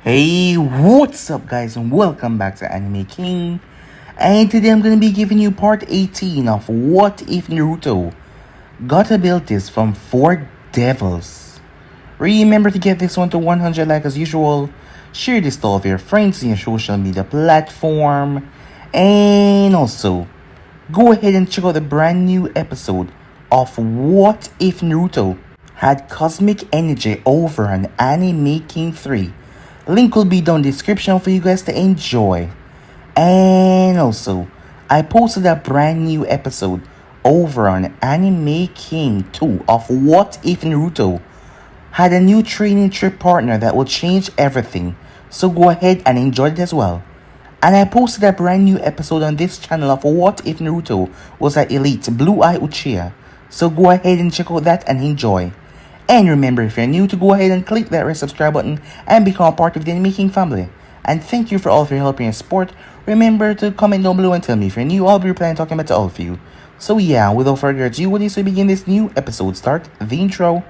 Hey, what's up guys and welcome back to Anime King. And today I'm going to be giving you part 18 of What If Naruto got abilities from 4 devils. Remember to get this one to 100 like as usual. Share this to all of your friends in your social media platform. And also, go ahead and check out the brand new episode of What If Naruto had cosmic energy over on Anime King 3. Link will be down in the description for you guys to enjoy. And also, I posted a brand new episode over on Anime King 2 of What If Naruto had a new training trip partner that will change everything. So go ahead and enjoy it as well. And I posted a brand new episode on this channel of What If Naruto was an elite Blue Eye Uchiha. So go ahead and check out that and enjoy. And remember, if you're new, to go ahead and click that red subscribe button and become part of the Anime King family. And thank you for all of your help and support. Remember to comment down below and tell me if you're new. I'll be replying talking about to all of you. So yeah, without further ado, what is to begin this new episode? Start the intro.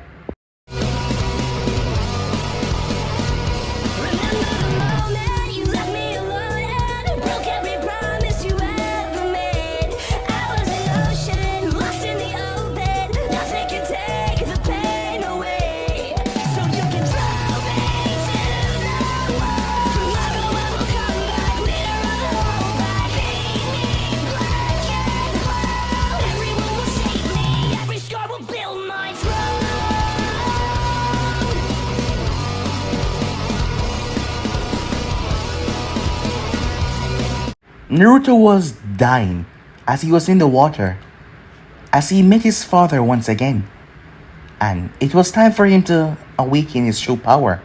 Naruto was dying as he was in the water, as he met his father once again. And it was time for him to awaken his true power.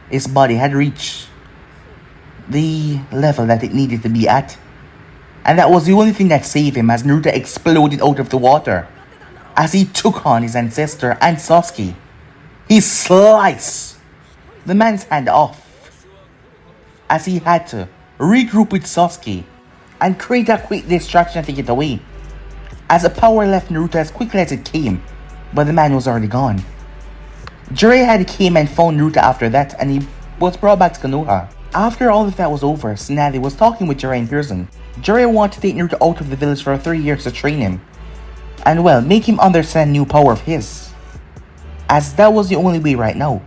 His body had reached the level that it needed to be at. And that was the only thing that saved him as Naruto exploded out of the water. As he took on his ancestor and Sasuke, he sliced the man's hand off. As he had to regroup with Sasuke and create a quick distraction to get away. As the power left Naruto as quickly as it came, but the man was already gone. Jiraiya had came and found Naruto after that, and he was brought back to Konoha. After all of that was over, Tsunade was talking with Jiraiya in person. Jiraiya wanted to take Naruto out of the village for 3 years to train him, and well, make him understand new power of his, as that was the only way right now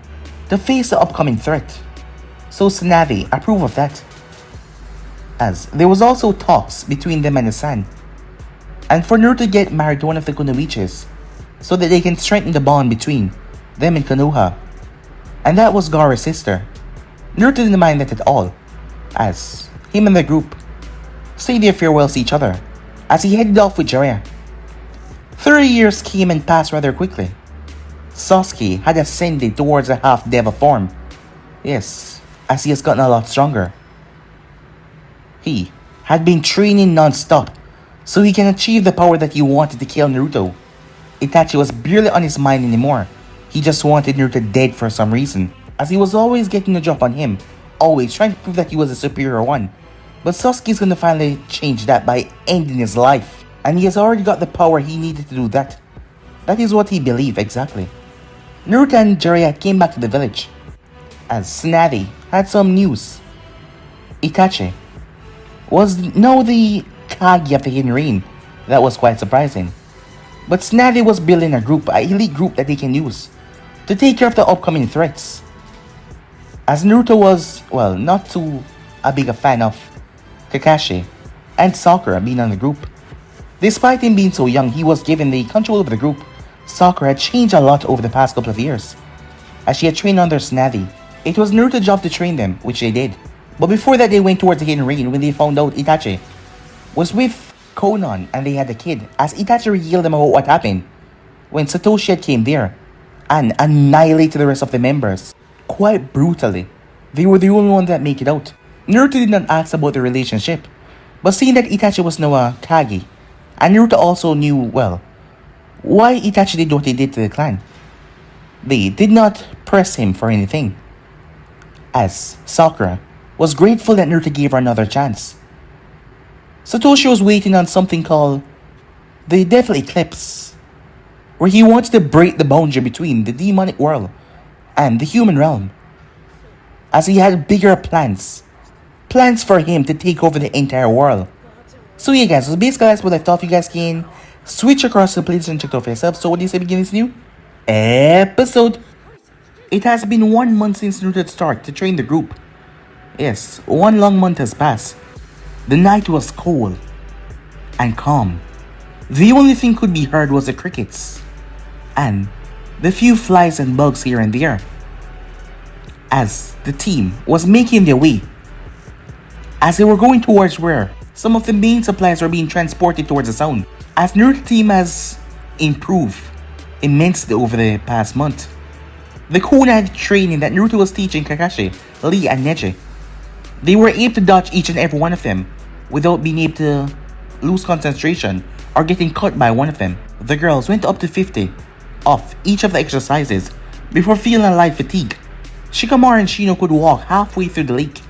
to face the upcoming threat. So Tsunade approved of that, as there was also talks between them and the San, and for Naruto to get married to one of the Kunoichis, so that they can strengthen the bond between them and Konoha. And that was Gaara's sister. Naruto didn't mind that at all, as him and the group say their farewells to each other, as he headed off with Jiraiya. 3 years came and passed rather quickly. Sasuke had ascended towards a half-devil form. Yes, as he has gotten a lot stronger. He had been training non-stop, so he can achieve the power that he wanted to kill Naruto. Itachi was barely on his mind anymore. He just wanted Naruto dead for some reason, as he was always getting a drop on him, always trying to prove that he was a superior one. But Sasuke's gonna finally change that by ending his life, and he has already got the power he needed to do that. That is what he believed exactly. Naruto and Jiraiya came back to the village, as Tsunade had some news. Itachi was now the Kage of the Hidden Rain. That was quite surprising. But Tsunade was building a group, an elite group that they can use to take care of the upcoming threats. As Naruto was, well, not too big a fan of Kakashi and Sakura being on the group. Despite him being so young, he was given the control of the group. Sakura had changed a lot over the past couple of years, as she had trained under Tsunade. It was Naruto's job to train them, which they did. But before that, they went towards the Hidden Rain when they found out Itachi was with Konan and they had a kid, as Itachi revealed them about what happened when Satoshi had came there and annihilated the rest of the members quite brutally. They were the only one that make it out. Naruto did not ask about the relationship, but seeing that Itachi was now a Kage, and Naruto also knew, well, why Itachi did what he did to the clan, they did not press him for anything, as Sakura was grateful that Naruto gave her another chance. Satoshi was waiting on something called the Devil Eclipse, where he wanted to break the boundary between the demonic world and the human realm. as he had bigger plans. Plans for him to take over the entire world. So yeah guys, so basically that's what I thought. You guys can switch across the places and check it out for yourself. So what do you say begin this new episode? It has been 1 month since Naruto started to train the group. Yes, 1 long month has passed. The night was cold and calm. The only thing could be heard was the crickets and the few flies and bugs here and there as the team was making their way. As they were going towards where some of the main supplies were being transported towards the zone. As Naruto team has improved immensely over the past month. The kunai training that Naruto was teaching Kakashi, Lee and Neji. They were able to dodge each and every one of them without being able to lose concentration or getting cut by one of them. The girls went up to 50 off each of the exercises before feeling a light fatigue. Shikamaru and Shino could walk halfway through the lake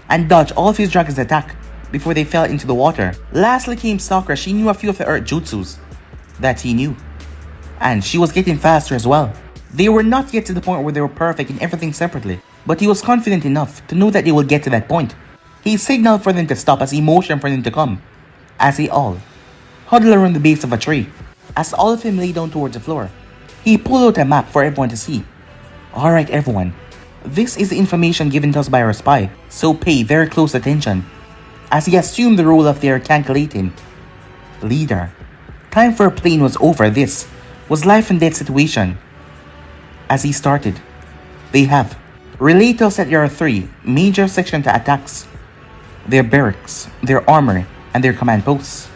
and dodge all of his dragon's attack before they fell into the water. Lastly came Sakura. She knew a few of the earth jutsus that he knew, and she was getting faster as well. They were not yet to the point where they were perfect in everything separately, but he was confident enough to know that they will get to that point. He signaled for them to stop as he motioned for them to come, as they all huddled around the base of a tree. As all of them lay down towards the floor, he pulled out a map for everyone to see. Alright everyone, this is the information given to us by our spy, so pay very close attention, as he assumed the role of their calculating leader. Time for a plane was over. This was life and death situation. As he started, they have relayed to us that there are 3 major sections to attacks: their barracks, their armor, and their command posts.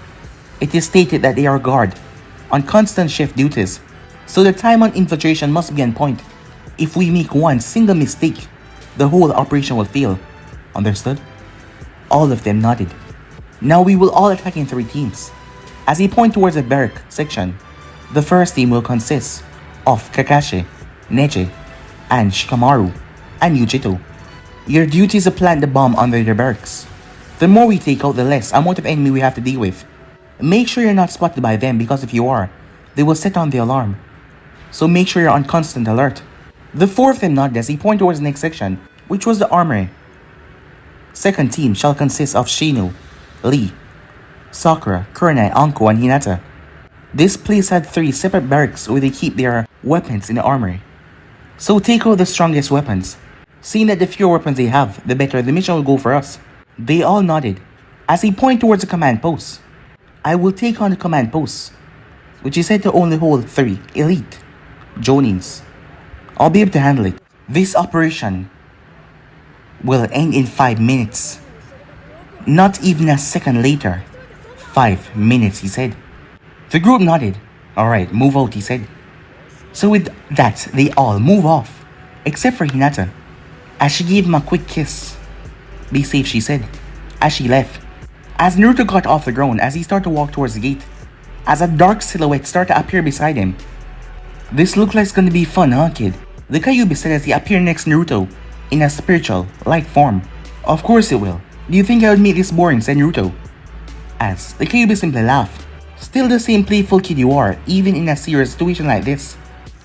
It is stated that they are guard on constant shift duties, so the time on infiltration must be on point. If we make one single mistake, the whole operation will fail. Understood? All of them nodded. Now we will all attack in 3 teams. As he pointed towards the barrack section, the first team will consist of Kakashi, Neji, and Shikamaru, and Yujito. Your duty is to plant the bomb under their barracks. The more we take out, the less amount of enemy we have to deal with. Make sure you're not spotted by them, because if you are, they will set on the alarm. So make sure you're on constant alert. The 4 of them nodded as he pointed towards the next section, which was the armory. Second team shall consist of Shino, Lee, Sakura, Kurenai, Anko, and Hinata. This place had 3 separate barracks where they keep their weapons in the armory. So take out the strongest weapons. Seeing that the fewer weapons they have, the better the mission will go for us. They all nodded as he pointed towards the command post. I will take on the command post, which is said to only hold 3 elite Jonins. I'll be able to handle it. This operation will end in 5 minutes. Not even a second later. 5 minutes, he said. The group nodded. Alright, move out, he said. So with that, they all move off, except for Hinata, as she gave him a quick kiss. Be safe, she said, as she left. As Naruto got off the ground, as he started to walk towards the gate, as a dark silhouette started to appear beside him. This looks like it's gonna be fun, huh, kid? The Kyuubi said as he appeared next to Naruto, in a spiritual, light form. Of course it will. Do you think I would make this boring, said Naruto? As the Kyuubi simply laughed. Still the same playful kid you are, even in a serious situation like this.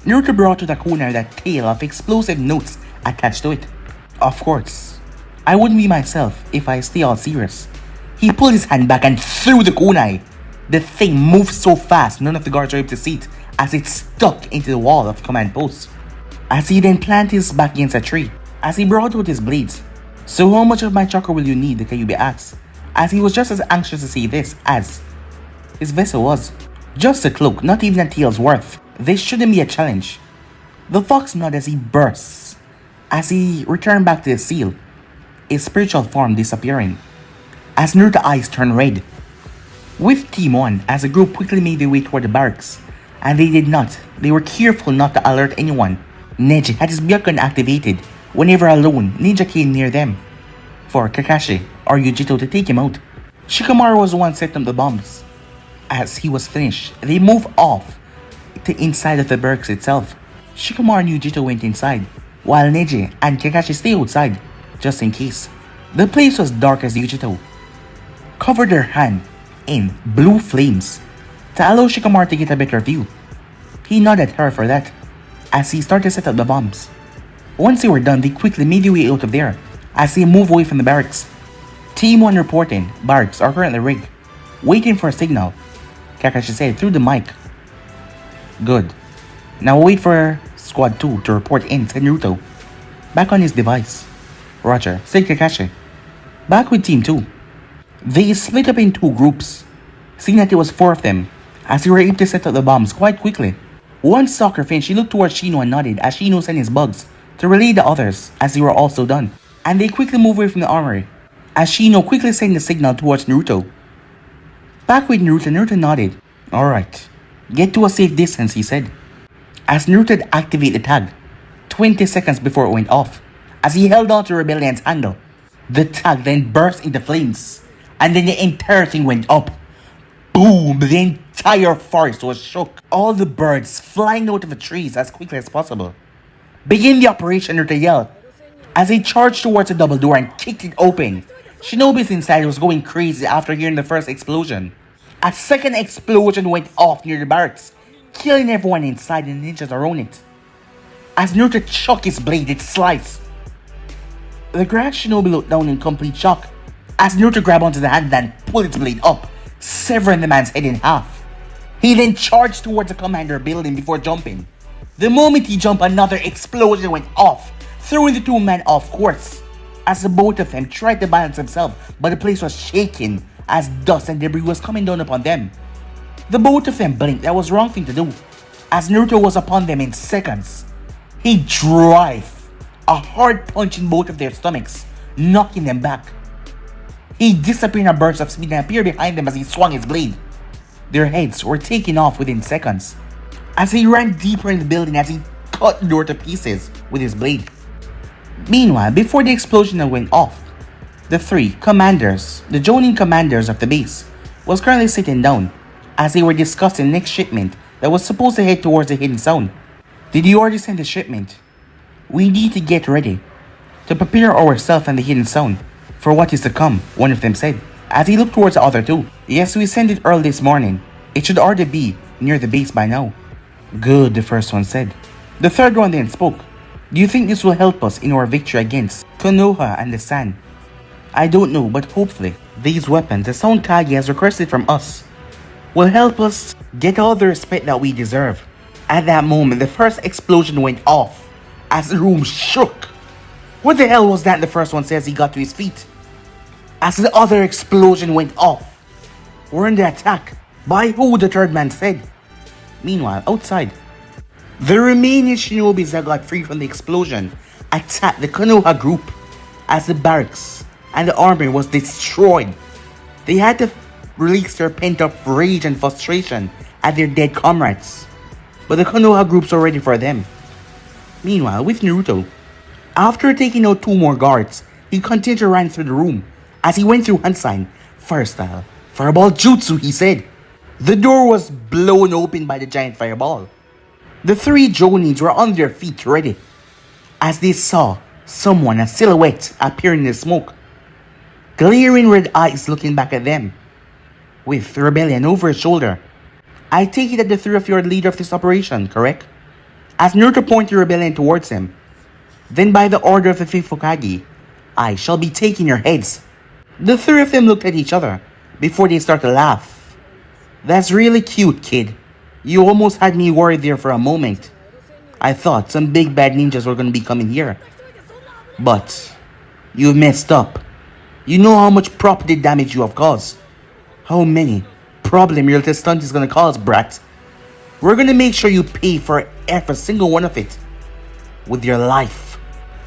Naruto brought to the kunai that tail of explosive notes attached to it. Of course, I wouldn't be myself if I stay all serious. He pulled his hand back and threw the kunai. The thing moved so fast none of the guards were able to see it, as it stuck into the wall of the command post. As he then planted his back against a tree, as he brought out his blades. So how much of my chakra will you need, the Kyuubi asked, as he was just as anxious to see this as his vessel was. Just a cloak, not even a tail's worth. This shouldn't be a challenge. The fox nodded as he bursts, as he returned back to the seal, his spiritual form disappearing. As Naruto's eyes turned red. With Team 1, as the group quickly made their way toward the barracks, and they were careful not to alert anyone. Neji had his Byakugan activated whenever a lone ninja came near them, for Kakashi or Yujito to take him out. Shikamaru was the one setting up the bombs. As he was finished, they moved off to inside of the barracks itself. Shikamaru and Yujito went inside, while Neji and Kakashi stayed outside, just in case. The place was dark as Yujito covered their hand in blue flames to allow Shikamaru to get a better view. He nodded at her for that, as he started to set up the bombs. Once they were done, they quickly made their way out of there as they moved away from the barracks. Team 1 reporting, barracks are currently rigged, waiting for a signal, Kakashi said through the mic. Good. Now wait for Squad 2 to report in, said Naruto. Back on his device. Roger, said Kakashi. Back with Team 2. They split up in 2 groups, seeing that it was 4 of them, as they were able to set up the bombs quite quickly. Once Soccer finished, she looked towards Shino and nodded as Shino sent his bugs to relay the others as they were also done, and they quickly moved away from the armory, as Shino quickly sent the signal towards Naruto. Back with Naruto, Naruto nodded. Alright, get to a safe distance, he said, as Naruto had activated the tag 20 seconds before it went off, as he held on to Rebellion's handle. The tag then burst into flames, and then the entire thing went up. Boom! The entire forest was shook. All the birds flying out of the trees as quickly as possible. Begin the operation, Naruto yelled, as he charged towards the double door and kicked it open. Shinobi's inside was going crazy after hearing the first explosion. A second explosion went off near the barracks, killing everyone inside and the ninjas around it. As Naruto chucked his blade, it sliced. The Grand Shinobi looked down in complete shock as Naruto grabbed onto the hand and pulled its blade up, severing the man's head in half. He then charged towards the commander building before jumping. The moment he jumped, another explosion went off, throwing the 2 men off course. As the both of them tried to balance themselves, but the place was shaking as dust and debris was coming down upon them. The both of them blinked. That was the wrong thing to do, as Naruto was upon them in seconds. He drove a hard punch in both of their stomachs, knocking them back. He disappeared in a burst of speed and appeared behind them as he swung his blade. Their heads were taken off within seconds, as he ran deeper in the building as he cut the door to pieces with his blade. Meanwhile, before the explosion went off, the 3 commanders, the joining commanders of the base, was currently sitting down as they were discussing the next shipment that was supposed to head towards the hidden zone. Did you already send the shipment? We need to get ready to prepare ourselves and the hidden zone for what is to come, one of them said, as he looked towards the other 2. Yes, we sent it early this morning. It should already be near the base by now. Good, the first one said. The third one then spoke. Do you think this will help us in our victory against Konoha and the Sand? I don't know, but hopefully, these weapons the Sound Hokage has requested from us will help us get all the respect that we deserve. At that moment, the first explosion went off as the room shook. What the hell was that? The first one says he got to his feet, as the other explosion went off. We're under attack. By who? The third man said. Meanwhile, outside, the remaining shinobis that got free from the explosion attacked the Konoha group as the barracks and the armory was destroyed. They had to release their pent-up rage and frustration at their dead comrades, but the Konoha groups were ready for them. Meanwhile, with Naruto, after taking out 2 more guards, he continued to run through the room as he went through Hunt Sign, Fire Style, Fireball Jutsu, he said. The door was blown open by the giant fireball. The 3 Jonins were on their feet ready as they saw someone, a silhouette, appear in the smoke, glaring red eyes looking back at them, with Rebellion over his shoulder. I take it that the 3 of you are the leader of this operation, correct? As Naruto pointed Rebellion towards him. Then by the order of the 5th Hokage, I shall be taking your heads. The 3 of them looked at each other before they started to laugh. That's really cute, kid. You almost had me worried there for a moment. I thought some big bad ninjas were going to be coming here. But you messed up. You know how much property damage you have caused. How many problem your little stunt is going to cause, brat. We're going to make sure you pay for every single one of it with your life.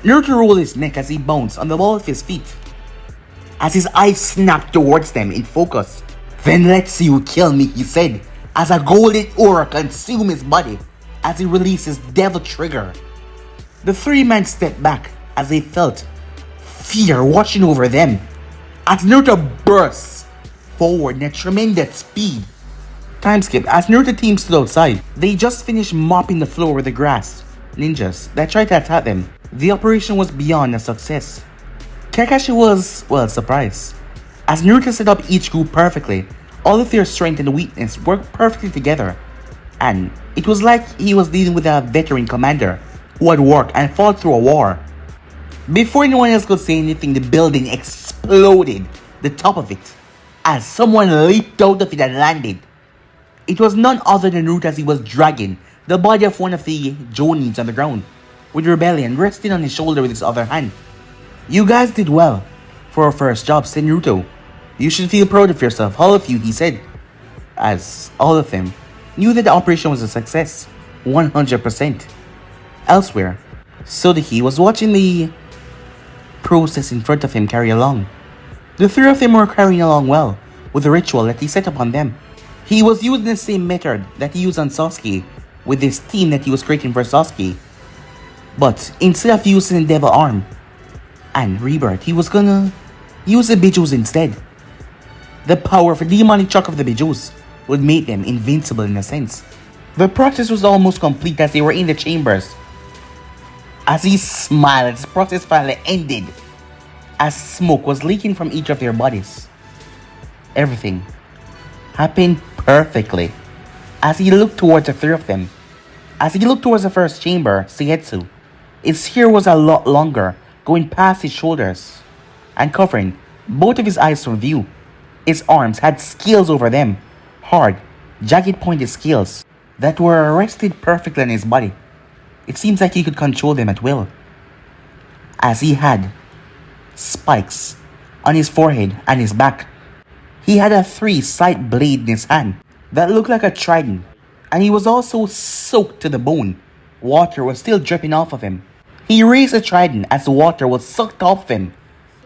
Naruto rolled his neck as he bounced on the ball of his feet, as his eyes snapped towards them in focus. Then let's see you kill me, he said, as a golden aura consumed his body as he released his devil trigger. The 3 men stepped back as they felt fear washing over them as Naruto burst forward in a tremendous speed. Time skip. As Naruto team stood outside, they just finished mopping the floor with the grass ninjas that tried to attack them. The operation was beyond a success. Kakashi was, well, surprised, as Naruto set up each group perfectly. All of their strength and weakness worked perfectly together, and it was like he was dealing with a veteran commander. who had worked and fought through a war. Before anyone else could say anything, the building exploded, the top of it, as someone leaped out of it and landed. It was none other than Naruto as he was dragging the body of one of the Jonins on the ground, with Rebellion resting on his shoulder with his other hand. "You guys did well for a first job," said Naruto. "You should feel proud of yourself, all of you," he said, as all of them knew that the operation was a success, 100%. Elsewhere, Sodeki was watching the process in front of him carry along. The three of them were carrying along well with the ritual that he set upon them. He was using the same method that he used on Sasuke with this team that he was creating for Sasuke. But instead of using the devil arm and rebirth, he was gonna use the Bijus instead. The power of a demonic chakra of the Bijus would make them invincible in a sense. The process was almost complete as they were in the chambers. As he smiled as the process finally ended, as smoke was leaking from each of their bodies. Everything happened perfectly. As he looked towards the three of them, as he looked towards the first chamber, Seigetsu, his hair was a lot longer, going past his shoulders and covering both of his eyes from view. His arms had scales over them, hard, jagged pointed scales that were rested perfectly on his body. It seems like he could control them at will. As he had spikes on his forehead and his back. He had a three-sided blade in his hand that looked like a trident, and he was also soaked to the bone. Water was still dripping off of him. He raised the trident as the water was sucked off of him,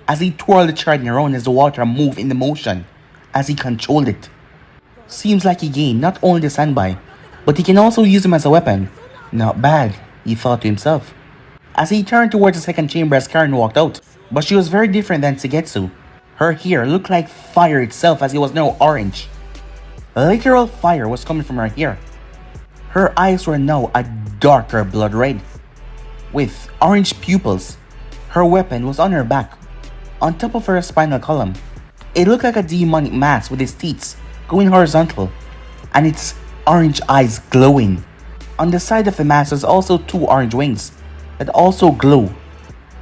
as he twirled the trident around as the water moved in the motion, as he controlled it. Seems like he gained not only the standby, but he can also use him as a weapon. Not bad, he thought to himself. As he turned towards the second chamber as Karen walked out, but she was very different than Seigetsu. Her hair looked like fire itself as it was now orange. Literal fire was coming from her hair. Her eyes were now a darker blood red, with orange pupils. Her weapon was on her back, on top of her spinal column. It looked like a demonic mask with its teeth going horizontal, and its orange eyes glowing. On the side of the mask was also two orange wings that also glow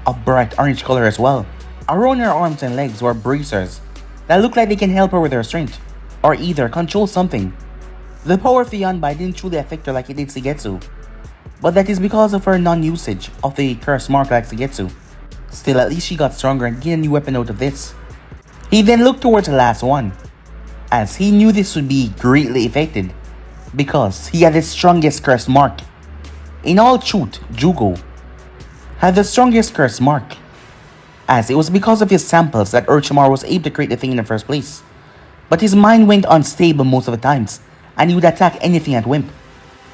a bright orange color as well. Around her arms and legs were bracers that looked like they can help her with her strength, or either control something. The power of the Yanbai didn't truly affect her like it did Seigetsu, but that is because of her non-usage of the curse mark like Seigetsu. Still, at least she got stronger and gained a new weapon out of this. He then looked towards the last one, as he knew this would be greatly affected, because he had the strongest curse mark. In all truth, Jugo had the strongest curse mark, as it was because of his samples that Orochimaru was able to create the thing in the first place. But his mind went unstable most of the times, and he would attack anything at whim.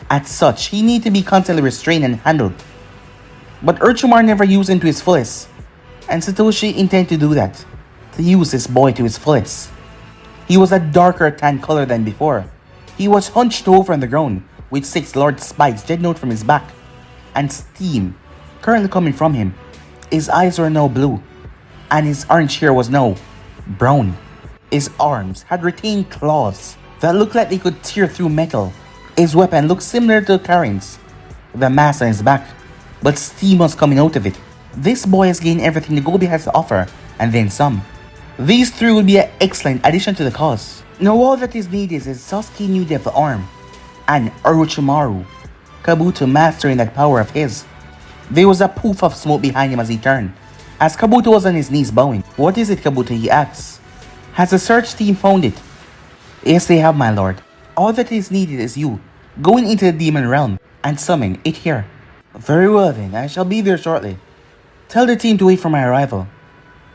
As such, he needed to be constantly restrained and handled. But Orochimaru never used him to his fullest, and Satoshi intended to do that, to use this boy to his fullest. He was a darker tan color than before. He was hunched over on the ground, with 6 large spikes jetting out from his back, and steam currently coming from him. His eyes were now blue, and his orange hair was now brown. His arms had retained claws that looked like they could tear through metal. His weapon looked similar to Karin's, the mask on his back, but steam was coming out of it. This boy has gained everything the Gobi has to offer, and then some. These 3 would be an excellent addition to the cause. Now all that is needed is Sasuke new devil arm, and Orochimaru, Kabuto mastering that power of his. There was a poof of smoke behind him as he turned, as Kabuto was on his knees bowing. "What is it, Kabuto?" he asks. "Has the search team found it?" "Yes, they have, my lord. All that is needed is you going into the demon realm and summon it here." "Very well then, I shall be there shortly. Tell the team to wait for my arrival."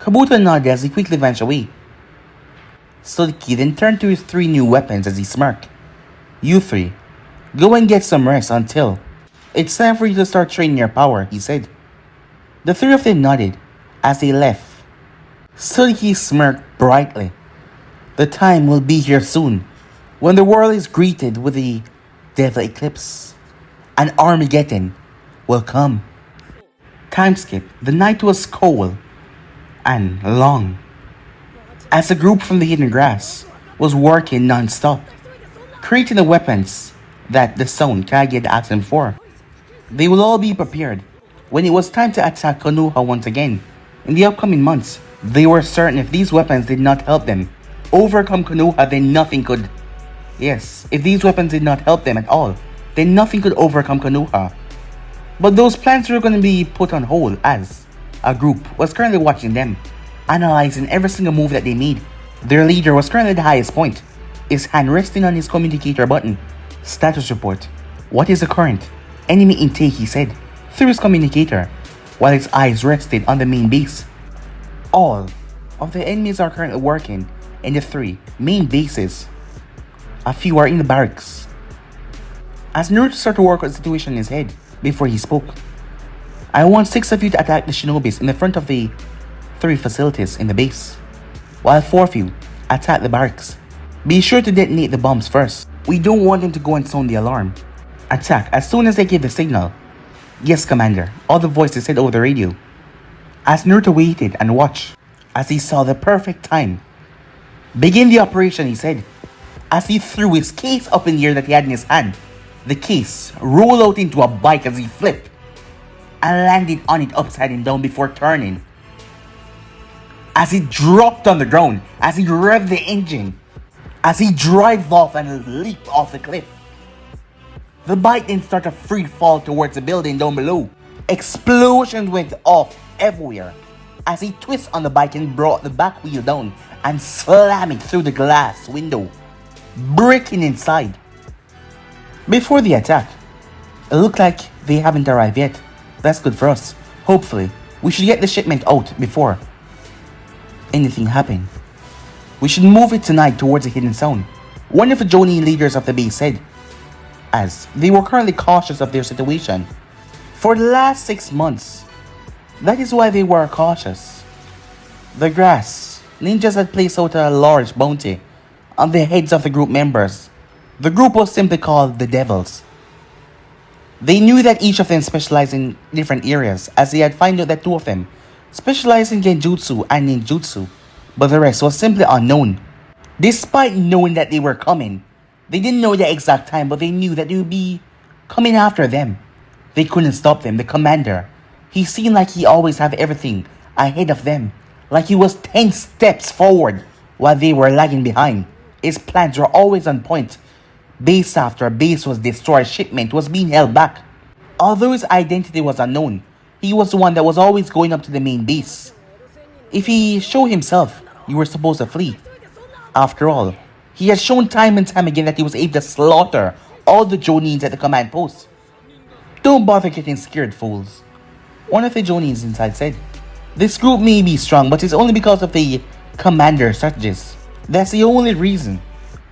Kabuto nodded as he quickly vanished away. Sodeki then turned to his 3 new weapons as he smirked. "You 3, go and get some rest until it's time for you to start training your power," he said. The 3 of them nodded as they left. Sodeki smirked brightly. The time will be here soon, when the world is greeted with the devil eclipse. An Armageddon will come. Time skip. The night was cold and long, as the group from the hidden grass was working non-stop, creating the weapons that the stone Kage had asked them for. They will all be prepared when it was time to attack Konoha once again. In the upcoming months, they were certain if these weapons did not help them overcome Konoha, then nothing could. Yes, if these weapons did not help them at all, then nothing could overcome Konoha. But those plans were going to be put on hold as a group was currently watching them, analyzing every single move that they made. Their leader was currently at the highest point, his hand resting on his communicator button. Status report. What is the current enemy intake, he said, through his communicator, while his eyes rested on the main base. All of the enemies are currently working in the 3 main bases. A few are in the barracks. As Naruto started to work on the situation in his head before he spoke, I want 6 of you to attack the shinobis in the front of the 3 facilities in the base, while 4 of you attack the barracks. Be sure to detonate the bombs first. We don't want them to go and sound the alarm. Attack as soon as they give the signal. Yes, Commander, all the voices said over the radio. As Naruto waited and watched, as he saw the perfect time. Begin the operation, he said, as he threw his case up in the air that he had in his hand. The case rolled out into a bike as he flipped and landed on it upside down before turning. As he dropped on the ground, as he revved the engine, as he drove off and leaped off the cliff. The bike then started a free fall towards the building down below. Explosions went off everywhere as he twisted on the bike and brought the back wheel down and slammed it through the glass window, breaking inside. Before the attack, it looked like they haven't arrived yet. That's good for us. Hopefully, we should get the shipment out before anything happens. We should move it tonight towards the hidden zone, one of the Jonin leaders of the base said, as they were currently cautious of their situation. For the last 6 months, that is why they were cautious. The grass ninjas had placed out a large bounty on the heads of the group members. The group was simply called the Devils. They knew that each of them specialized in different areas, as they had found out that 2 of them specialized in genjutsu and ninjutsu, but the rest was simply unknown. Despite knowing that they were coming, they didn't know the exact time, but they knew that they would be coming after them. They couldn't stop them. The commander, he seemed like he always had everything ahead of them, like he was 10 steps forward while they were lagging behind. His plans were always on point. Base after base was destroyed, shipment was being held back. Although his identity was unknown, he was the one that was always going up to the main base. If he showed himself, you were supposed to flee. After all, he had shown time and time again that he was able to slaughter all the Jonins at the command post. Don't bother getting scared, fools, one of the Jonins inside said. This group may be strong, but it's only because of the commander strategist. That's the only reason.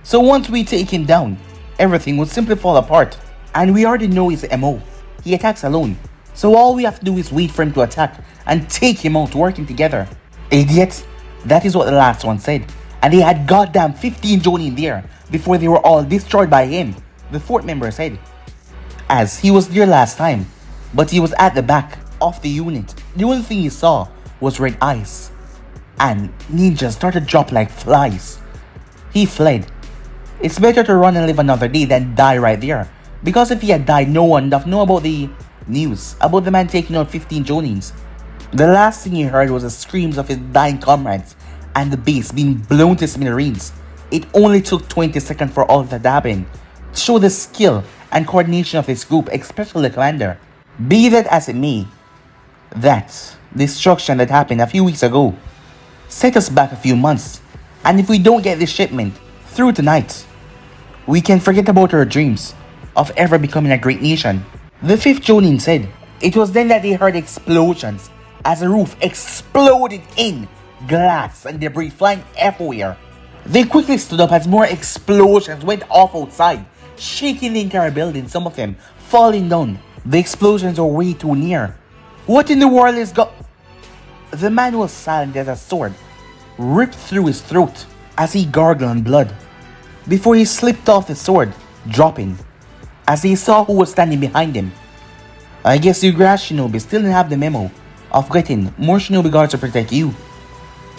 So once we take him down, everything will simply fall apart. And we already know his MO. He attacks alone. So all we have to do is wait for him to attack and take him out working together. Idiot! That is what the last one said. And they had goddamn 15 Jonin there before they were all destroyed by him, the 4th member said. As he was there last time, but he was at the back of the unit. The only thing he saw was red eyes. And ninjas started to drop like flies. He fled. It's better to run and live another day than die right there. Because if he had died, no one would know about the news about the man taking out 15 Jonins. The last thing he heard was the screams of his dying comrades and the base being blown to smithereens. It only took 20 seconds for all of that to happen, to show the skill and coordination of this group, especially the commander. Be that as it may, that destruction that happened a few weeks ago set us back a few months, and if we don't get this shipment through tonight, we can forget about our dreams of ever becoming a great nation. The 5th Jonin said. It was then that they heard explosions as the roof exploded in glass and debris flying everywhere. They quickly stood up as more explosions went off outside, shaking the entire building, some of them falling down. The explosions were way too near. What in the world is The man was silent as a sword ripped through his throat as he gargled on blood before he slipped off the sword, dropping as he saw who was standing behind him. I guess you grass shinobi still didn't have the memo of getting more shinobi guards to protect you.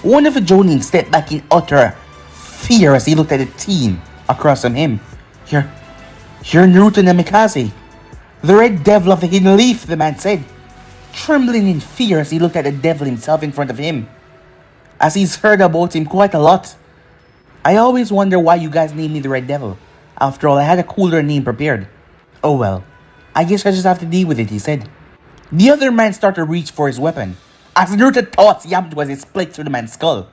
One of the Jonin stepped back in utter fear as he looked at the team across from him. You're Naruto Namikaze. The red devil of the hidden leaf, the man said, trembling in fear as he looked at the devil himself in front of him. As he's heard about him quite a lot. I always wonder why you guys named me the Red Devil. After all, I had a cooler name prepared. Oh well, I guess I just have to deal with it, he said. The other man started to reach for his weapon, as Naruto thought Yamato as it split through the man's skull.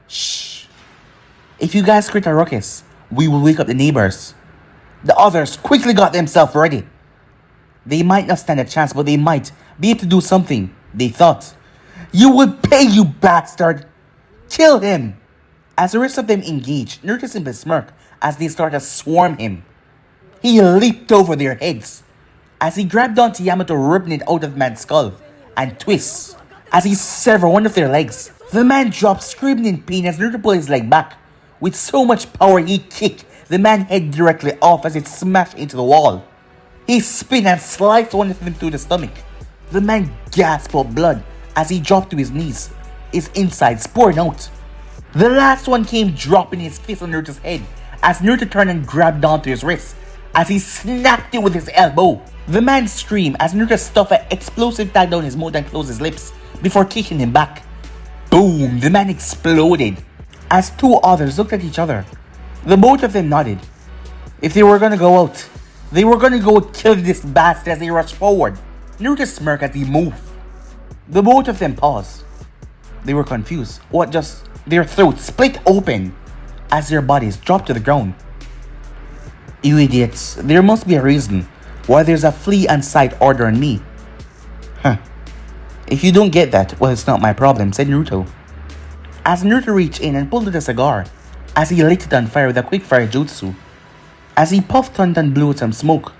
Shh. If you guys create a ruckus, we will wake up the neighbors. The others quickly got themselves ready. They might not stand a chance, but they might be able to do something, they thought. You will pay, you bastard! Kill him! As the rest of them engaged, Naruto simply smirked as they started to swarm him. He leaped over their heads as he grabbed onto Yamato, ripping it out of the man's skull, and twists as he severed one of their legs. The man dropped, screaming in pain as Naruto pulled his leg back. With so much power, he kicked the man's head directly off as it smashed into the wall. He spun and sliced one of them through the stomach. The man gasped for blood as he dropped to his knees, his insides pouring out. The last one came dropping his fist on Naruto's head as Naruto turned and grabbed onto his wrist as he snapped it with his elbow. The man screamed as Naruto stuffed an explosive tag down his mouth and closed his lips before kicking him back. Boom! The man exploded as two others looked at each other. The both of them nodded. If they were gonna go out, they were gonna go kill this bastard as they rushed forward. Naruto smirked as he moved. The both of them paused. They were confused. What just... Their throats split open as their bodies dropped to the ground. You idiots, there must be a reason why there's a flee and sight order on me. Huh. If you don't get that, well, it's not my problem, said Naruto. As Naruto reached in and pulled out a cigar, as he lit it on fire with a quick fire jutsu. As he puffed on it and blew out some smoke.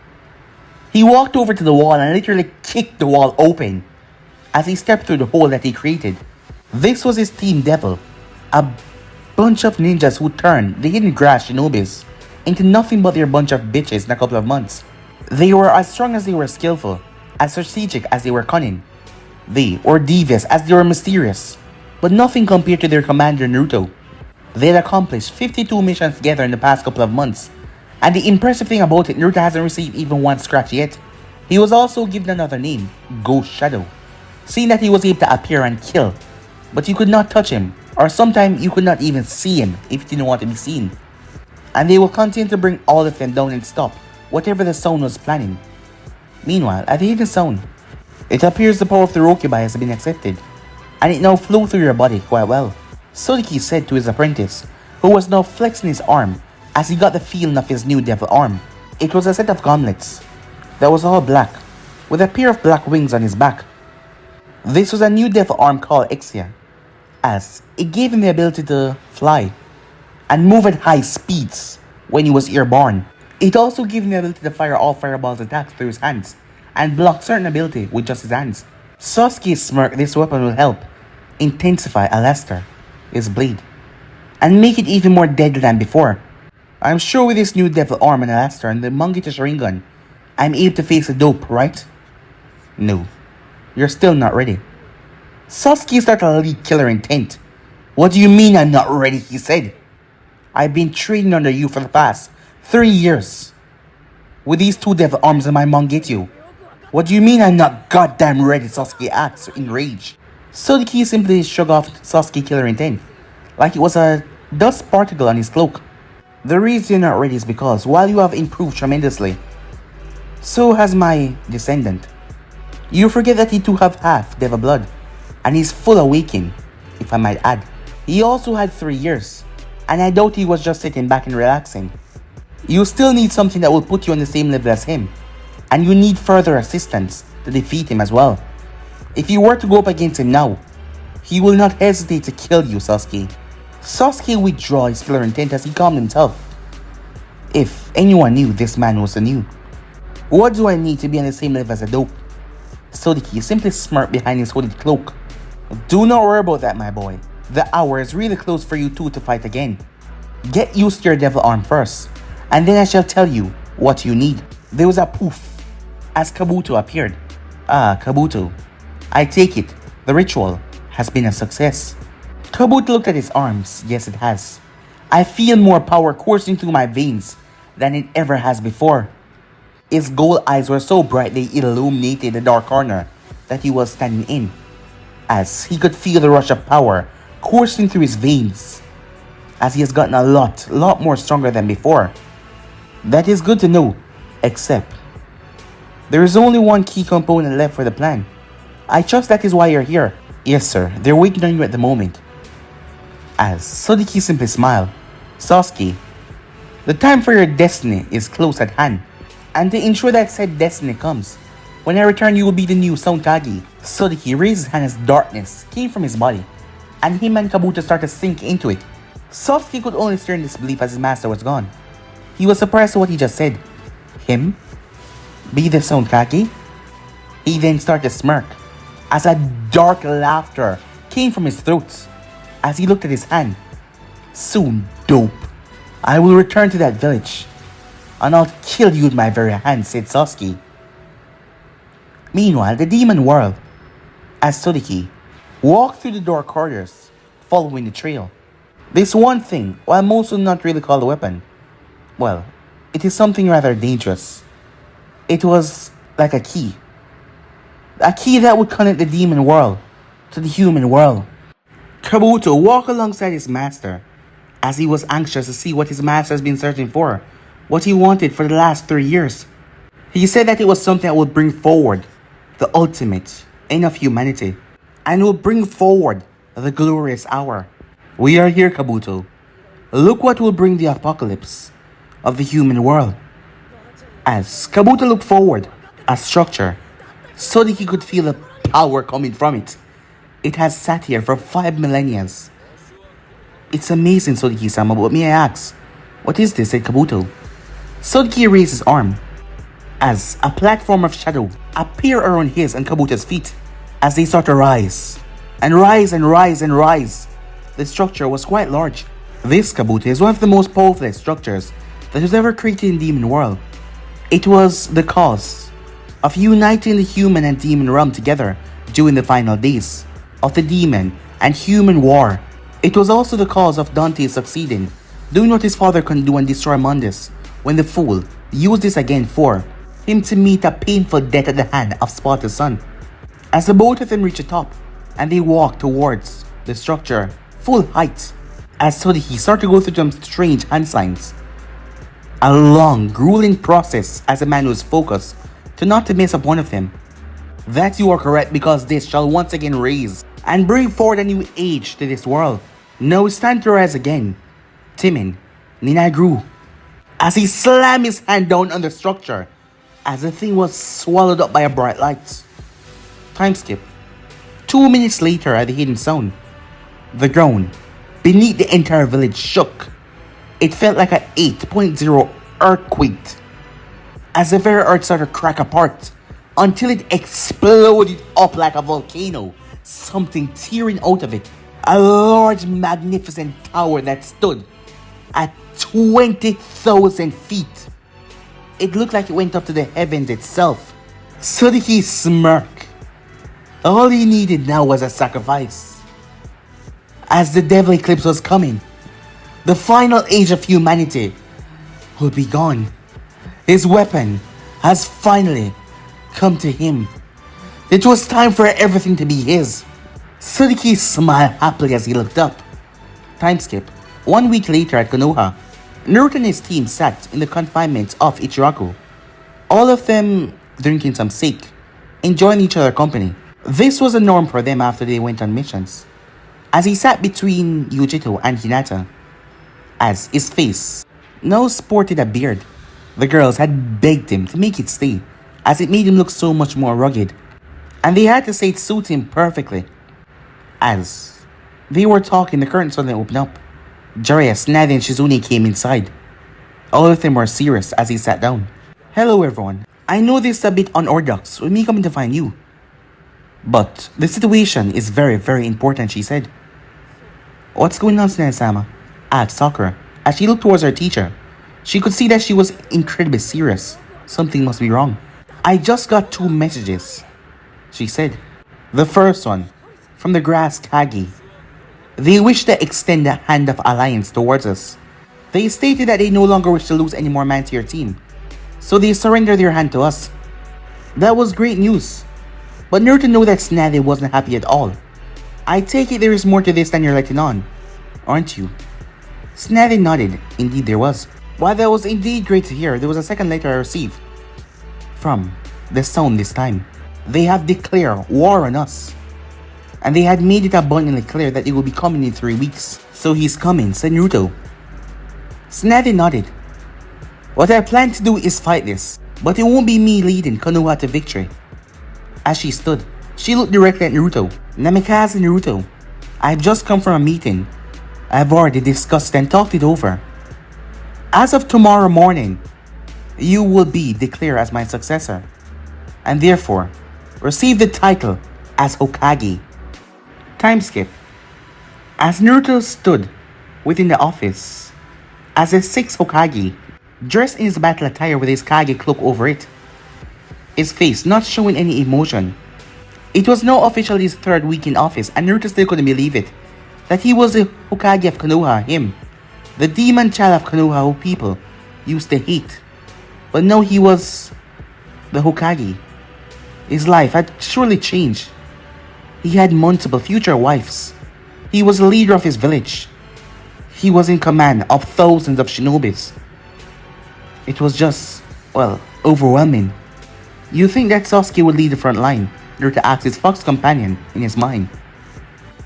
He walked over to the wall and literally kicked the wall open as he stepped through the hole that he created. This was his team devil. A bunch of ninjas who turned the hidden grass shinobis into nothing but their bunch of bitches in a couple of months. They were as strong as they were skillful, as strategic as they were cunning. They were devious as they were mysterious, but nothing compared to their commander Naruto. They had accomplished 52 missions together in the past couple of months, and the impressive thing about it, Naruto hasn't received even one scratch yet. He was also given another name, Ghost Shadow, seeing that he was able to appear and kill, but you could not touch him, or sometimes you could not even see him if you didn't want to be seen. And they will continue to bring all of them down and stop whatever the sound was planning. Meanwhile, at the hidden sound, it appears the power of the Rokubai has been accepted, and it now flew through your body quite well. Sodeki said to his apprentice, who was now flexing his arm as he got the feeling of his new devil arm. It was a set of gauntlets that was all black, with a pair of black wings on his back. This was a new devil arm called A.G.E, as it gave him the ability to fly and move at high speeds when he was airborne. It also gave him the ability to fire all fireballs attacks through his hands and block certain ability with just his hands. Sasuke smirked. This weapon will help intensify Alaster, his blade, and make it even more deadly than before. I'm sure with this new devil arm and Alaster and the Mangita Sharingan, I'm able to face a dope, right? No, you're still not ready. Sasuke started a lead killer intent. What do you mean I'm not ready, he said. I've been training under you for the past 3 years. With these two devil arms in my Mangekyo. What do you mean I'm not goddamn ready, Sasuke asked in rage. Sodeki simply shrugged off Sasuke killer intent, like it was a dust particle on his cloak. The reason you're not ready is because while you have improved tremendously, so has my descendant. You forget that he too have half devil blood, and he's full awakening, if I might add. He also had 3 years, and I doubt he was just sitting back and relaxing. You still need something that will put you on the same level as him, and you need further assistance to defeat him as well. If you were to go up against him now, he will not hesitate to kill you, Sasuke. Sasuke withdrew his killer intent as he calmed himself. If anyone knew, this man was new. What do I need to be on the same level as a dope? Sodeki simply smirked behind his hooded cloak. Do not worry about that, my boy. The hour is really close for you two to fight again. Get used to your devil arm first, and then I shall tell you what you need. There was a poof as Kabuto appeared. Ah, Kabuto. I take it, the ritual has been a success. Kabuto looked at his arms. Yes, it has. I feel more power coursing through my veins than it ever has before. His gold eyes were so bright they illuminated the dark corner that he was standing in, as he could feel the rush of power coursing through his veins, as he has gotten a lot more stronger than before. That is good to know, except there is only one key component left for the plan. I trust that is why you're here. Yes, sir, they're waiting on you at the moment. As Sodiki simply smiled, Sasuke, the time for your destiny is close at hand, and to ensure that said destiny comes, when I return you will be the new Hokage. Sodiki raised his hand as darkness came from his body, and him and Kabuto started to sink into it. Sasuke could only stare in disbelief as his master was gone. He was surprised at what he just said. Him? Be the Hokage? He then started to smirk, as a dark laughter came from his throat, as he looked at his hand. Soon, dope. I will return to that village, and I'll kill you with my very hand, said Sasuke. Meanwhile, the demon world, as Sodiki walked through the dark corridors, following the trail. This one thing, while most would not really call a weapon, well, it is something rather dangerous. It was like a key. A key that would connect the demon world to the human world. Kabuto walked alongside his master, as he was anxious to see what his master has been searching for, what he wanted for the last 3 years. He said that it was something that would bring forward the ultimate end of humanity, and will bring forward the glorious hour. We are here, Kabuto. Look what will bring the apocalypse of the human world. As Kabuto looked forward, a structure, so that he could feel the power coming from it. It has sat here for 5 millennia. It's amazing, Sodiki-sama, but may I ask, what is this, said Kabuto? Sodiki raised his arm, as a platform of shadow appeared around his and Kabuto's feet, as they start to rise, and rise and rise and rise. The structure was quite large. This, Kabuto, is one of the most powerful structures that was ever created in Demon World. It was the cause of uniting the human and demon realm together during the final days of the demon and human war. It was also the cause of Dante succeeding, doing what his father couldn't do and destroy Mundus, when the fool used this again for him to meet a painful death at the hand of Sparda's son. As the both of them reached the top, and they walked towards the structure full height, as Sodiki started to go through some strange hand signs. A long, grueling process as a man was focused to not to mess up one of them. That you are correct, because this shall once again raise and bring forward a new age to this world. Now it's time to rise again. Timin, Ninagru, as he slammed his hand down on the structure, as the thing was swallowed up by a bright light. Time skip. 2 minutes later at the hidden sound, the ground beneath the entire village shook. It felt like an 8.0 earthquake, as the very earth started to crack apart until it exploded up like a volcano, something tearing out of it. A large, magnificent tower that stood at 20,000 feet. It looked like it went up to the heavens itself. Suddenly smirked. All he needed now was a sacrifice. As the devil eclipse was coming, the final age of humanity will be gone. His weapon has finally come to him. It was time for everything to be his. Sudiki smiled happily as he looked up. Time skip. 1 week later at Konoha, Naruto and his team sat in the confinement of Ichiraku, all of them drinking some sake, enjoying each other's company. This was a norm for them after they went on missions. As he sat between Yujito and Hinata, as his face now sported a beard, the girls had begged him to make it stay, as it made him look so much more rugged, and they had to say it suited him perfectly. As they were talking, the curtain suddenly opened up. Jiraiya, Tsunade, and Shizune came inside. All of them were serious as he sat down. Hello everyone. I know this is a bit unorthodox with me coming to find you, but the situation is very, very important, she said. What's going on, Tsunade-sama? Asked Sakura. As she looked towards her teacher, she could see that she was incredibly serious. Something must be wrong. I just got 2 messages, she said. The first one, from the Grass Kage. They wish to extend the hand of alliance towards us. They stated that they no longer wish to lose any more men to your team. So they surrendered their hand to us. That was great news. But Naruto knew that Tsunade wasn't happy at all. I take it there is more to this than you're letting on, aren't you? Tsunade nodded. Indeed there was. While that was indeed great to hear, there was a second letter I received. From the Stone this time. They have declared war on us. And they had made it abundantly clear that it will be coming in 3 weeks. So he's coming, said Naruto. Tsunade nodded. What I plan to do is fight this, but it won't be me leading Konoha to victory. As she stood, she looked directly at Naruto. Namikaze Naruto, I've just come from a meeting. I've already discussed and talked it over. As of tomorrow morning, you will be declared as my successor, and therefore receive the title as Hokage. Time skip. As Naruto stood within the office as a 6th Hokage, dressed in his battle attire with his Kage cloak over it, his face not showing any emotion. It was now officially his 3rd week in office, and Naruto still couldn't believe it. That he was the Hokage of Konoha, him. The demon child of Konoha who people used to hate. But now he was the Hokage. His life had surely changed. He had multiple future wives. He was the leader of his village. He was in command of thousands of shinobis. It was just, well, overwhelming. You think that Sasuke would lead the front line? Naruto asked his fox companion in his mind.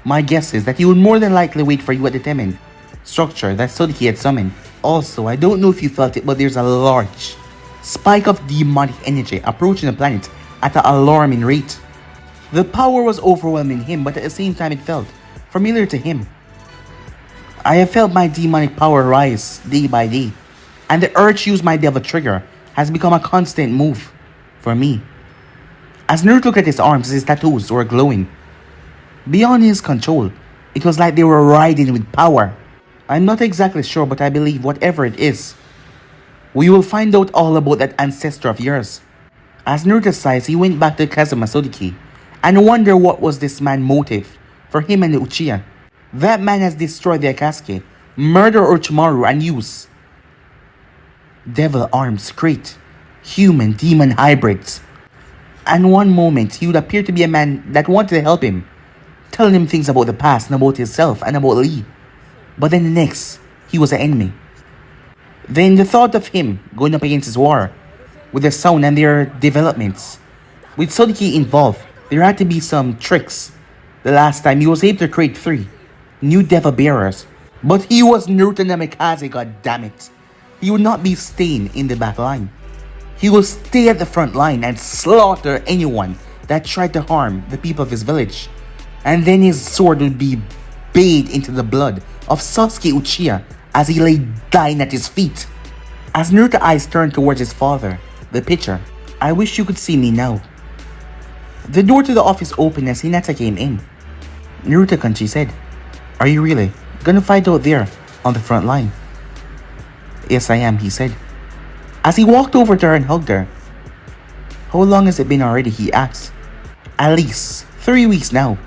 My guess is that he would more than likely wait for you at the Temen structure that Sasuke had summoned. Also, I don't know if you felt it, but there's a large spike of demonic energy approaching the planet at an alarming rate. The power was overwhelming him, but at the same time it felt familiar to him. I have felt my demonic power rise day by day, and the urge to use my devil trigger has become a constant move for me. As Naruto looked at his arms, his tattoos were glowing. Beyond his control, it was like they were riding with power. I'm not exactly sure, but I believe whatever it is, we will find out all about that ancestor of yours. As Naruto sighed, he went back to Kazuma Sodiki and wondered what was this man's motive for him and the Uchiha. That man has destroyed the Akatsuki, murdered Orochimaru, and used devil arms, create human demon hybrids. And one moment he would appear to be a man that wanted to help him, telling him things about the past and about himself and about Lee. But then the next, he was an enemy. Then the thought of him going up against his war with the sound and their developments. With Sodiki involved, there had to be some tricks. The last time he was able to create 3 new devil bearers. But he was Naruto Namikaze, goddammit. He would not be staying in the back line. He will stay at the front line and slaughter anyone that tried to harm the people of his village. And then his sword would be bathed into the blood of Sasuke Uchiha as he lay dying at his feet. As Naruto's eyes turned towards his father, the picture, I wish you could see me now. The door to the office opened as Hinata came in. Naruto-kun, she said, are you really gonna fight out there on the front line? Yes, I am, he said. As he walked over to her and hugged her. How long has it been already, he asked. At least 3 weeks now.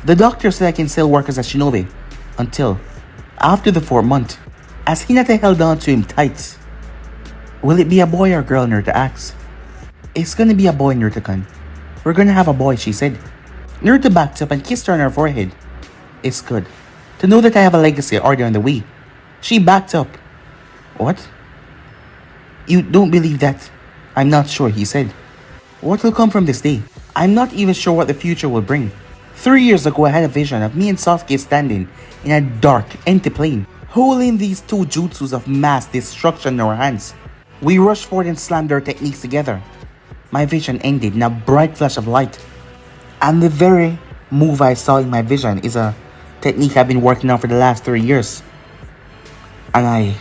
The doctor said I can still work as a shinobi until after the 4th month. As Hinata held on to him tight. Will it be a boy or girl, Naruto asked. It's gonna be a boy, Naruto-kun. We're gonna have a boy, she said. Naruto backed up and kissed her on her forehead. It's good to know that I have a legacy already on the way. She backed up. What? You don't believe that? I'm not sure, he said. What will come from this day? I'm not even sure what the future will bring. 3 years ago, I had a vision of me and Sasuke standing in a dark, empty plane, holding these 2 jutsus of mass destruction in our hands. We rushed forward and slammed our techniques together. My vision ended in a bright flash of light. And the very move I saw in my vision is a technique I've been working on for the last 3 years. And I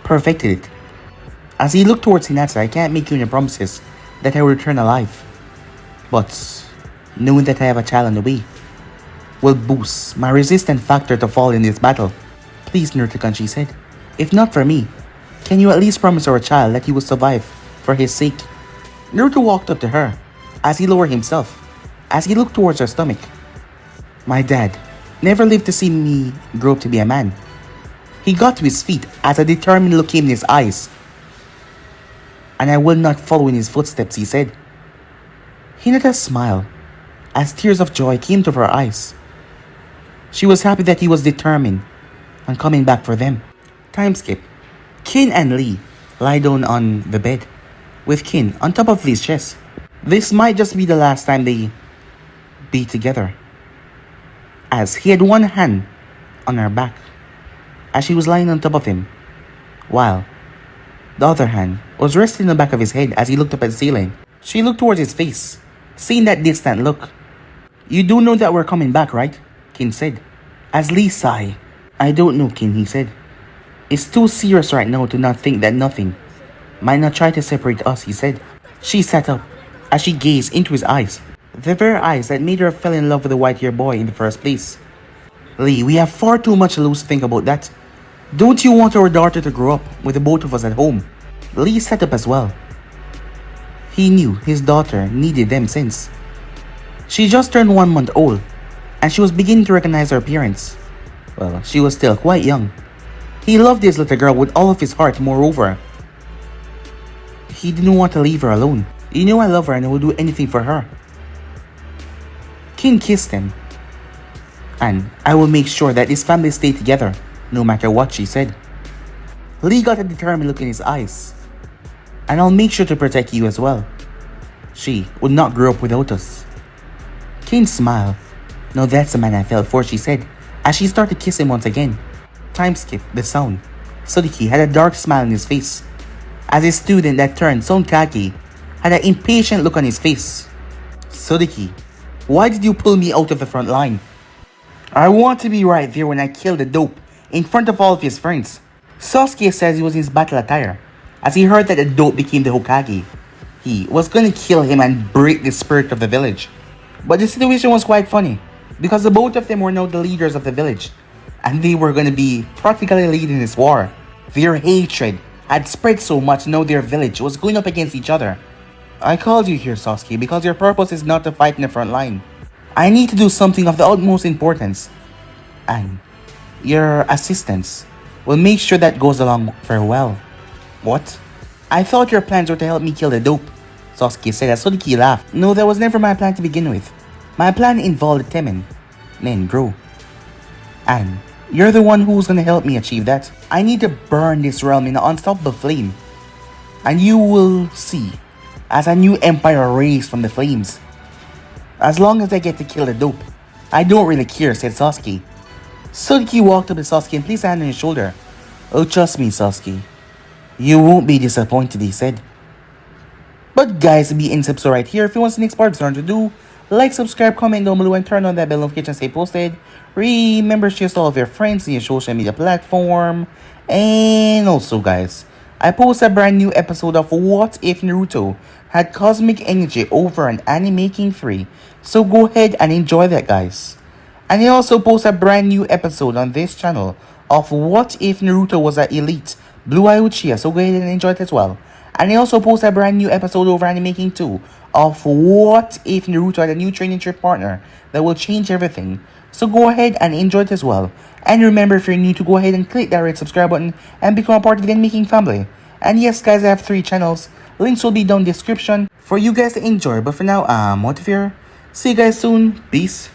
perfected it. As he looked towards Hinata, I can't make you any promises that I will return alive. But knowing that I have a child on the way will boost my resistance factor to fall in this battle. Please, Naruto-kun, she said. If not for me, can you at least promise our child that he will survive for his sake? Naruto walked up to her as he lowered himself, as he looked towards her stomach. My dad never lived to see me grow up to be a man. He got to his feet as a determined look came in his eyes. and I will not follow in his footsteps, he said. Hinata smiled as tears of joy came to her eyes. She was happy that he was determined on coming back for them. Time skip. Kin and Lee lie down on the bed, with Kin on top of Lee's chest. This might just be the last time they be together, as he had one hand on her back as she was lying on top of him, while the other hand was resting on the back of his head as he looked up at the ceiling. She looked towards his face, seeing that distant look. You do know that we're coming back, right? Kin said. As Lee sighed. I don't know, Kin, he said. It's too serious right now to not think that nothing might not try to separate us, he said. She sat up as she gazed into his eyes, the very eyes that made her fall in love with the white-haired boy in the first place. Lee, we have far too much to lose to think about that. Don't you want our daughter to grow up with the both of us at home? Lee sat up as well. He knew his daughter needed them since she just turned 1 month old, and she was beginning to recognize her appearance. Well, she was still quite young. He loved this little girl with all of his heart. Moreover, he didn't want to leave her alone. You know I love her and I will do anything for her. Kin kissed him. And I will make sure that this family stay together, no matter what, she said. Lee got a determined look in his eyes. And I'll make sure to protect you as well. She would not grow up without us. Kin smiled. No, that's the man I fell for, she said, as she started to kiss him once again. Time skip, the sound. Sodiki had a dark smile on his face, as his student that turned Sonkaki had an impatient look on his face. Sodiki, why did you pull me out of the front line? I want to be right there when I kill the dope, in front of all of his friends. Sasuke says he was in his battle attire, as he heard that the dope became the Hokage. He was going to kill him and break the spirit of the village. But the situation was quite funny, because the both of them were now the leaders of the village, and they were going to be practically leading this war. Their hatred had spread so much now their village was going up against each other. I called you here, Sasuke, because your purpose is not to fight in the front line. I need to do something of the utmost importance, and your assistance will make sure that goes along very well. What? I thought your plans were to help me kill the dope, Sasuke said as Sodiki laughed. No, that was never my plan to begin with. My plan involved the Temen, then grow. And you're the one who's gonna help me achieve that. I need to burn this realm in an unstoppable flame. And you will see as a new empire raised from the flames. As long as I get to kill the dope, I don't really care, said Sasuke. Sodiki walked up to Sasuke and placed a hand on his shoulder. Oh, trust me, Sasuke. You won't be disappointed, he said. But guys, be in subs right here. If you want the next part of to do, like, subscribe, comment down below, and turn on that bell notification to stay posted. Remember to share to all of your friends in your social media platform. And also, guys, I post a brand new episode of What If Naruto had cosmic energy over an Anime King 3. So go ahead and enjoy that, guys. And I also post a brand new episode on this channel of What If Naruto was an elite Blue-Eye Uchiha. So go ahead and enjoy it as well. And I also post a brand new episode over Anime King 2 of What If Naruto had a new training trip partner that will change everything. So go ahead and enjoy it as well. And remember, if you're new, to go ahead and click that red subscribe button and become a part of the Making family. And yes, guys, I have 3 channels. Links will be down in the description for you guys to enjoy. But for now, I'm out of here. See you guys soon. Peace.